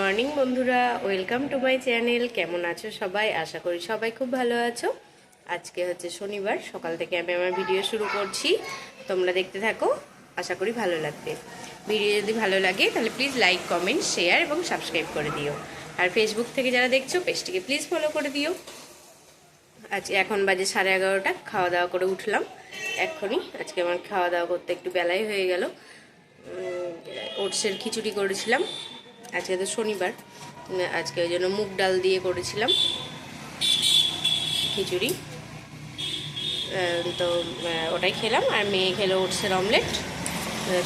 Morning বন্ধুরা, welcome to my channel. কেমন আছো সবাই? আশা করি সবাই খুব ভালো আছো। আজকে হচ্ছে শনিবার, সকাল থেকে আমি আমার ভিডিও শুরু করছি। তোমরা দেখতে থাকো, আশা করি ভালো লাগবে। ভিডিও যদি ভালো লাগে তাহলে প্লিজ লাইক, কমেন্ট, শেয়ার এবং সাবস্ক্রাইব করে দিও। আর ফেসবুক থেকে যারা দেখছো পেজটিকে প্লিজ ফলো করে দিও। আজ এখন বাজে 11:30, খাওয়া দাওয়া করে উঠলাম এক্ষুনি। আজকে আমার খাওয়া দাওয়া করতে একটু বেলাই হয়ে গেল। ওটসের খিচুড়ি করেছিলাম, আজকে তো শনিবার, আজকে ওই জন্য মুগ ডাল দিয়ে করেছিলাম খিচুড়ি। তো ওটাই খেলাম। আর মেয়ে খেলো ওটসের অমলেট।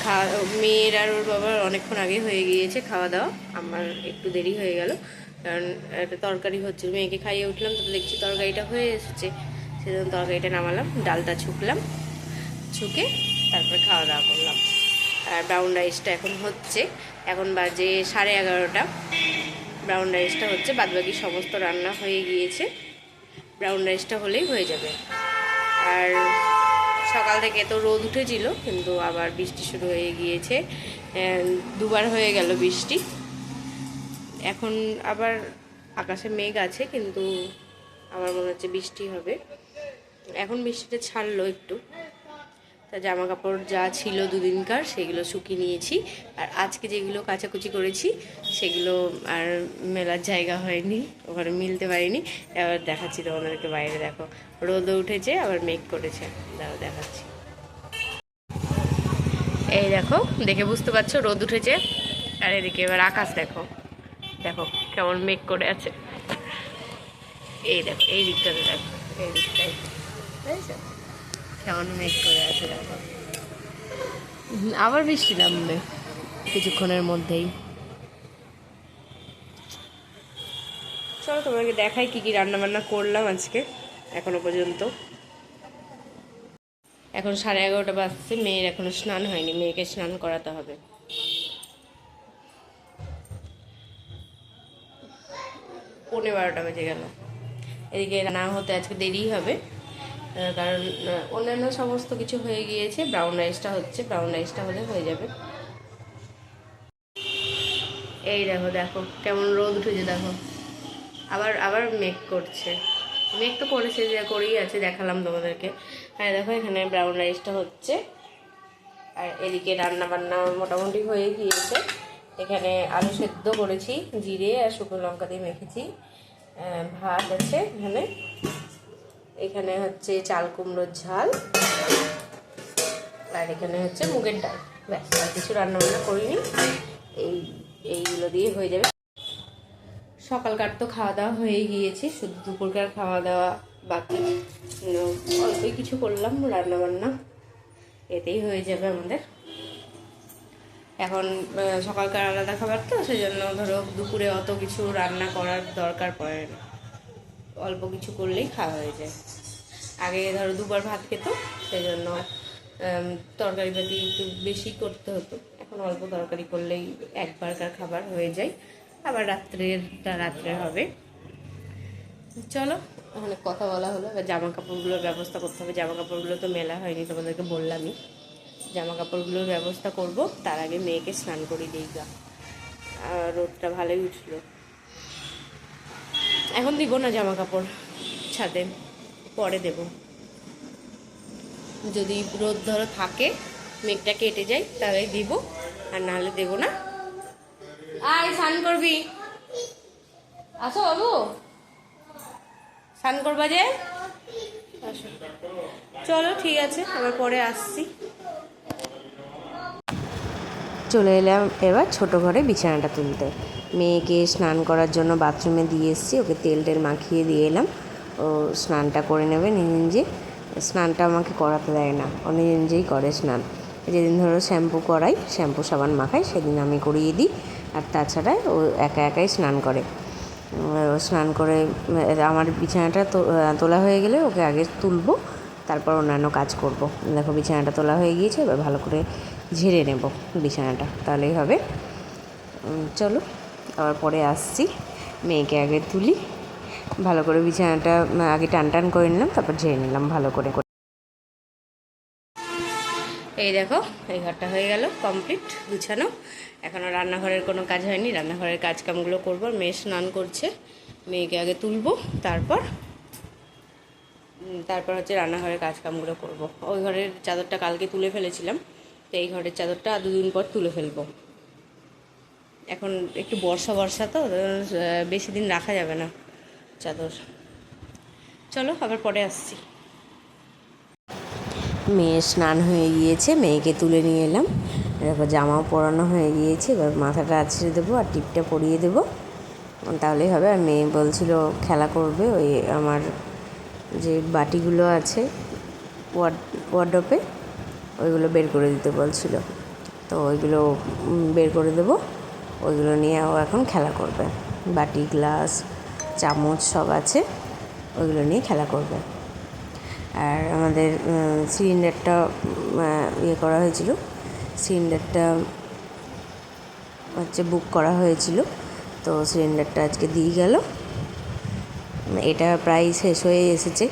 খাওয়া মেয়ের আর ওর বাবার অনেকক্ষণ আগে হয়ে গিয়েছে খাওয়া দাওয়া, আমার একটু দেরি হয়ে গেল। কারণ একটা তরকারি হচ্ছে, মেয়েকে খাইয়ে উঠলাম তো দেখছি তরকারিটা হয়ে এসেছে, সেজন্য তরকারিটা নামালাম, ডালটা ছুকলাম, ছুকে তারপরে খাওয়া দাওয়া করলাম। আর ব্রাউন রাইসটা এখন হচ্ছে, এখন বাজে 11:30। ব্রাউন রাইসটা হচ্ছে, বাদবাকি সমস্ত রান্না হয়ে গিয়েছে। ব্রাউন রাইসটা হলেই হয়ে যাবে। আর সকাল থেকে তো রোদ উঠেছিল, কিন্তু আবার বৃষ্টি শুরু হয়ে গিয়েছে, দুবার হয়ে গেল বৃষ্টি। এখন আবার আকাশে মেঘ আছে, কিন্তু আমার মনে হচ্ছে বৃষ্টি হবে। এখন বৃষ্টিটা ছাড়লো একটু, তা জামা কাপড় যা ছিল দুদিনকার সেগুলো শুকিয়ে নিয়েছি। আর আজকে যেগুলো কাচাকুচি করেছি সেগুলো আর মেলার জায়গা হয়নি, ওখানে মিলতে পারিনি। এবার দেখাচ্ছি তোমাদেরকে, বাইরে দেখো রোদও উঠেছে, আবার মেঘ করেছে, দাঁড়াও দেখাচ্ছি। এই দেখো, দেখে বুঝতে পারছো রোদ উঠেছে। আর এদিকে এবার আকাশ দেখো, দেখো কেমন মেঘ করে আছে। এই দেখো, এই দিকটাতে দেখো, এই দিকটায় বুঝেছো কেমন মেঘ করে আছে দেখো। আবার বৃষ্টি নামবে কিছুক্ষণের মধ্যেই। চলো তোমাকে দেখাই কি কি রান্না বান্না করলাম আজকে এখনো পর্যন্ত। এখন 11:30 বাজছে, মেয়ের এখনো স্নান হয়নি, মেয়েকে স্নান করাতে হবে। 11:15 বেজে গেল। এদিকে রান্না হতে আজকে দেরি হবে, কারণ অন্যান্য সমস্ত কিছু হয়ে গিয়েছে। ব্রাউন রাইসটা হচ্ছে, ব্রাউন রাইসটা হলে হয়ে যাবে। এই দেখো, দেখো কেমন রোদ উঠেছে, দেখো আবার আবার মেঘ করছে। মেঘ তো করেছে, যে করেই আছে, দেখালাম তোমাদেরকে। আর দেখো এখানে ব্রাউন রাইসটা হচ্ছে, আর এদিকে রান্না বান্না মোটামুটি হয়ে গিয়েছে। এখানে আলু সেদ্ধ করেছি, জিরে আর শুকনো লঙ্কা দিয়ে মেখেছি। ভাত আছে এখানে, এখানে হচ্ছে চাল কুমড়োর ঝাল, আর এখানে হচ্ছে মুগের ডাল। ব্যাস, আর কিছু রান্নাবান্না করিনি, এইগুলো দিয়ে হয়ে যাবে। সকালকার তো খাওয়া দাওয়া হয়ে গিয়েছে, শুধু দুপুরকার খাওয়া দাওয়া বাকি। অল্পই কিছু করলাম রান্নাবান্না, এতেই হয়ে যাবে আমাদের। এখন সকালকার আলাদা খাবার তো, সেই জন্য ধরো দুপুরে অত কিছু রান্না করার দরকার পড়ে না, অল্প কিছু করলেই খাওয়া হয়ে যায়। আগে ধরো দুবার ভাত খেত, সেই জন্য তরকারি পাতি একটু বেশি করতে হতো। এখন অল্প তরকারি করলেই একবারকার খাবার হয়ে যায়। আবার রাত্রেরটা রাত্রে হবে। চলো, অনেক কথা বলা হলো, এবার জামা কাপড়গুলোর ব্যবস্থা করতে হবে। জামা কাপড়গুলো তো মেলা হয়নি, তোমাদেরকে বললামই। জামা কাপড়গুলোর ব্যবস্থা করব, তার আগে মেয়েকে স্নান করে দিই গা। আর রোদটা ভালোই উঠলো। এখন দিব না জামা কাপড় ছাদে, পরে দেব। যদি রোদ ধরো থাকে, মেঘটা কেটে যায়, তাহলে দিব, আর নাহলে দেবো না। আয় স্নান করবি, আসো বাবু, স্নান করবা যে, আসো। চলো ঠিক আছে, আবার পরে আসছি। চলে এলাম এবার ছোটো ঘরে বিছানাটা তুলতে। মেয়েকে স্নান করার জন্য বাথরুমে দিয়ে এসেছি, ওকে তেল টেল মাখিয়ে দিয়ে এলাম। ও স্নানটা করে নেবে নিজে নিজে। স্নানটা আমাকে করাতে দেয় না, ও নিজে নিজেই করে স্নান। যেদিন ধরো শ্যাম্পু করাই, শ্যাম্পু সাবান মাখাই, সেদিন আমি করিয়ে দিই। আর তাছাড়া ও একা একাই স্নান করে। ও স্নান করে আমার বিছানাটা তোলা হয়ে গেলে ওকে আগে তুলবো, তারপর অন্যান্য কাজ করব। দেখো বিছানাটা তোলা হয়ে গিয়েছে, এবার ভালো করে ঝেড়ে নেব বিছানাটা, তাহলেই হবে। চলো আবার পরে আসছি। মেয়েকে আগে তুলি, ভালো করে বিছানাটা আগে টান টান করে নিলাম, তারপর ঝেড়ে নিলাম ভালো করে। এই দেখো, এই ঘরটা হয়ে গেল কমপ্লিট গুছানো। এখনও রান্নাঘরের কোনো কাজ হয়নি, রান্নাঘরের কাজকামগুলো করবো। মেয়ে স্নান করছে, মেয়েকে আগে তুলবো, তারপর হচ্ছে রান্নাঘরের কাজকামগুলো করব। ওই ঘরের চাদরটা কালকে তুলে ফেলেছিলাম, তো এই ঘরের চাদরটা 2 দিন পর তুলে ফেলবো। এখন একটু বর্ষা তো বেশি দিন রাখা যাবে না চাদর। চলো আবার পরে আসছি। মেয়ে স্নান হয়ে গিয়েছে, মেয়েকে তুলে নিয়ে এলাম। এরপর জামাও পরানো হয়ে গিয়েছে, এবার মাথাটা আছড়ে দেবো আর টিপটা পরিয়ে দেবো, তাহলেই হবে। আর মেয়ে বলছিল খেলা করবে, ওই আমার যে বাটিগুলো আছে ওয়ার্ডরোবে ওইগুলো বের করে দিতে বলছিল, তো ওইগুলো বের করে দেবো। ওইগুলো নিয়ে ও এখন খেলা করবে। বাটি, গ্লাস, চামচ সব আছে, ওইগুলো নিয়ে খেলা করবে। আর আমাদের সিলিন্ডারটা ইয়ে করা হয়েছিল, সিলিন্ডারটা হচ্ছে বুক করা হয়েছিল, তো সিলিন্ডারটা আজকে দিয়ে গেল। এটা প্রায় শেষ হয়ে এসেছে।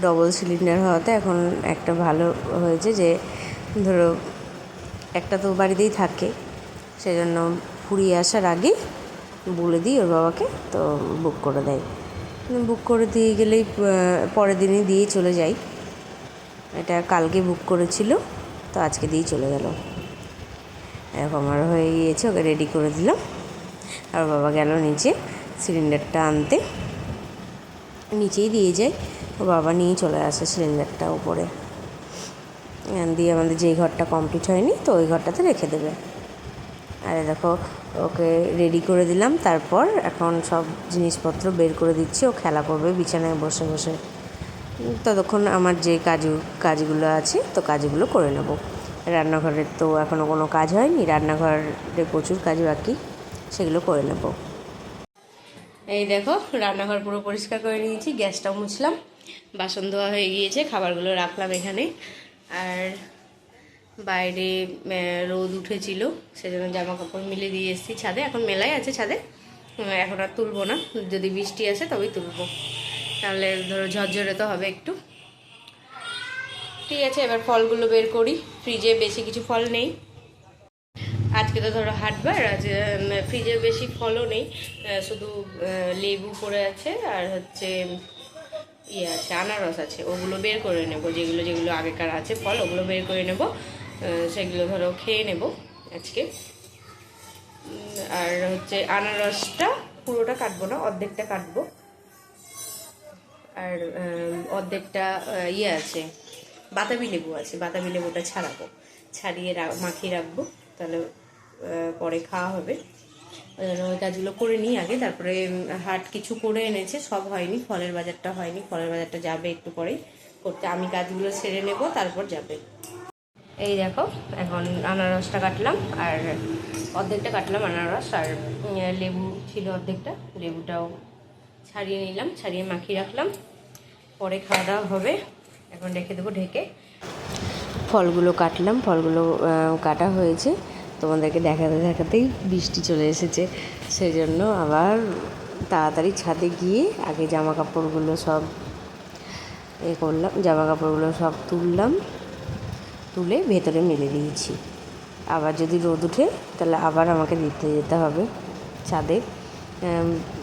ডবল সিলিন্ডার হওয়াতে এখন একটা ভালো হয়েছে যে ধরো একটা তো বাড়িতেই থাকে, সেজন্য ফুরিয়ে আসার আগে বলে দিই ওর বাবাকে, তো বুক করে দেয়। বুক করে দিয়ে গেলেই পরের দিনই দিয়ে চলে যাই। এটা কালকে বুক করেছিল, তো আজকে দিয়েই চলে গেল। এরকম আমার হয়ে গিয়েছে, ওকে রেডি করে দিলাম। আর বাবা গেল নিচে সিলিন্ডারটা আনতে, নিচেই দিয়ে যায়, ও বাবা নিয়ে চলে আসে সিলিন্ডারটা উপরে দিয়ে। আমাদের যেই ঘরটা কমপ্লিট হয়নি, তো ওই ঘরটাতে রেখে দেবে। আর দেখো, ওকে রেডি করে দিলাম। তারপর এখন সব জিনিসপত্র বের করে দিচ্ছি, ও খেলা করবে বিছানায় বসে বসে। ততক্ষণ আমার যে কাজগুলো আছে, তো কাজগুলো করে নেব। রান্নাঘরের তো এখনও কোনো কাজ হয়নি, রান্নাঘরে প্রচুর কাজ বাকি, সেগুলো করে নেব। এই দেখো, রান্নাঘর পুরো পরিষ্কার করে নিয়েছি, গ্যাসটাও মুছলাম, বাসন ধোয়া হয়ে গিয়েছে, খাবারগুলো রাখলাম এখানে। আর বাইরে রোদ উঠেছিল, সেজন্য জামা কাপড় মিলে দিয়ে এসেছি ছাদে। এখন মেলাই আছে ছাদে, এখন আর তুলবো না, যদি বৃষ্টি আসে তবেই তুলবো, তাহলে ধরো ঝরঝরে তো হবে একটু। ঠিক আছে, এবার ফলগুলো বের করি। ফ্রিজে বেশি কিছু ফল নেই, আজকে তো ধরো হাটবার, আজ ফ্রিজে বেশি ফলও নেই, শুধু লেবু পড়ে আছে আর হচ্ছে ইয়ে আছে, আনারস আছে। ওগুলো বের করে নেব, যেগুলো যেগুলো আগেকার আছে ফল, ওগুলো বের করে নেব, সেগুলো ধরো খেয়ে নেব আজকে। আর হচ্ছে আনারসটা পুরোটা কাটবো না, অর্ধেকটা কাটবো। আর অর্ধেকটা ইয়ে আছে, বাতাবি লেবু আছে, বাতাবি লেবুটা ছাড়িয়ে মাখিয়ে রাখবো, তাহলে পরে খাওয়া হবে। ওই কাজগুলো করে নিই আগে, তারপরে হাট কিছু করে এনেছে, সব হয়নি, ফলের বাজারটা হয়নি, ফলের বাজারটা যাবে একটু পরেই করতে। আমি কাজগুলো সেরে নেব, তারপর যাবে। এই দেখো, এখন আনারসটা কাটলাম, আর অর্ধেকটা কাটলাম আনারস, আর লেবু ছিল অর্ধেকটা, লেবুটাও ছাড়িয়ে নিলাম, ছাড়িয়ে মাখিয়ে রাখলাম, পরে খাওয়া দাওয়া হবে। এখন রেখে দেবো ঢেকে। ফলগুলো কাটলাম, ফলগুলো কাটা হয়েছে, তোমাদেরকে দেখাতে দেখাতেই বৃষ্টি চলে এসেছে, সেই জন্য আবার তাড়াতাড়ি ছাদে গিয়ে আগে জামা কাপড়গুলো সব করলাম, জামা কাপড়গুলো সব তুলে ভেতরে মেলে দিয়েছি। আবার যদি রোদ উঠে তাহলে আবার আমাকে দিতে যেতে হবে ছাদে।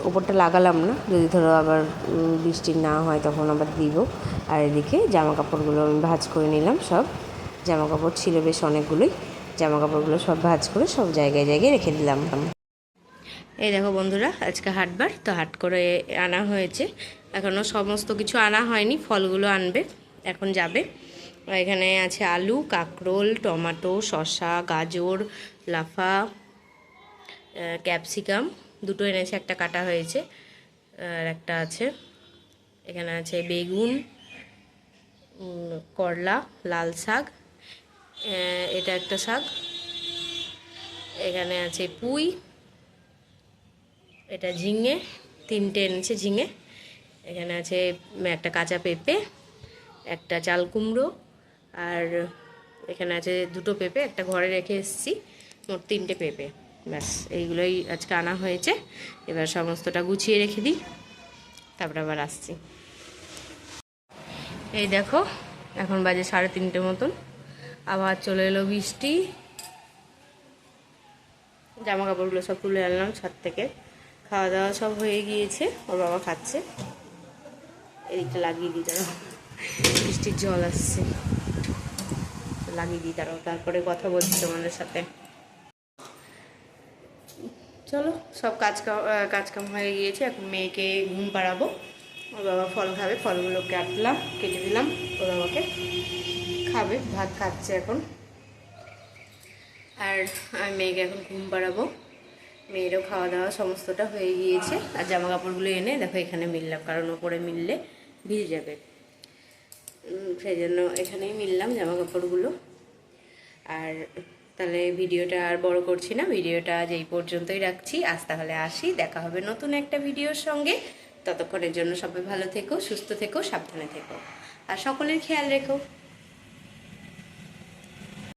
ওপরটা লাগালাম না, যদি ধরো আবার বৃষ্টি না হয় তখন আবার দিব। আর এদিকে জামা কাপড়গুলো আমি ভাঁজ করে নিলাম, সব জামা কাপড় ছিল বেশ অনেকগুলোই, জামা কাপড়গুলো সব ভাঁজ করে সব জায়গায় জায়গায় রেখে দিলাম। এই দেখো বন্ধুরা, আজকে হাটবার, তো হাট করে আনা হয়েছে, এখনও সমস্ত কিছু আনা হয়নি, ফলগুলো আনবে, এখন যাবে। এখানে আছে আলু, কাঁকরোল, টমেটো, শসা, গাজর, লাফা, ক্যাপসিকাম, দুটো এনেছে, একটা কাটা হয়েছে আর একটা আছে। এখানে আছে বেগুন, করলা, লাল শাক, এটা একটা শাক, এখানে আছে পুঁই, এটা ঝিঙে, 3টে এনেছে ঝিঙে, এখানে আছে একটা কাঁচা পেঁপে, একটা চাল কুমড়ো, আর এখানে আছে 2টো পেঁপে, একটা ঘরে রেখে এসেছি, মোট 3টে পেঁপে। ব্যাস এইগুলোই আজকে আনা হয়েছে। এবার সমস্তটা গুছিয়ে রেখে দিই, তারপরে আবার আসছি। এই দেখো, এখন বাজে 3:30 মতন, আবার চলে এলো বৃষ্টি। জামা কাপড়গুলো সব তুলে আনলাম ছাদ থেকে। খাওয়া দাওয়া সব হয়ে গিয়েছে, ওর বাবা খাচ্ছে। এদিকটা লাগিয়ে দিই দাঁড়াও, বৃষ্টির জল আসছে, লাগিয়ে দিই দাঁড়াও, তারপরে কথা বলছি তোমাদের সাথে। চলো, সব কাজকাম হয়ে গিয়েছে, এখন মেয়েকে ঘুম পাড়াবো। ওর বাবা ফল খাবে, ফলগুলো কাটলাম, কেটে দিলাম, ওর বাবাকে খাবে, ভাত খাচ্ছে এখন। আর আমি মেয়েকে এখন ঘুম পাড়াবো। মেয়েরও খাওয়া দাওয়া সমস্তটা হয়ে গিয়েছে। আর জামা কাপড়গুলো এনে দেখো এখানে মিললাম, কারণ ওপরে মিললে ভিজে যাবে, সেই জন্য এখানেই মিললাম জামা কাপড়গুলো। আর তাহলে ভিডিওটা আর বড় করছি না, ভিডিওটা আজ এই পর্যন্তই রাখছি। আজ তাহলে আসি, দেখা হবে নতুন একটা ভিডিওর সঙ্গে। ততক্ষণের জন্য সবাই ভালো থেকো, সুস্থ থেকো, সাবধানে থেকো, আর সকলের খেয়াল রেখো।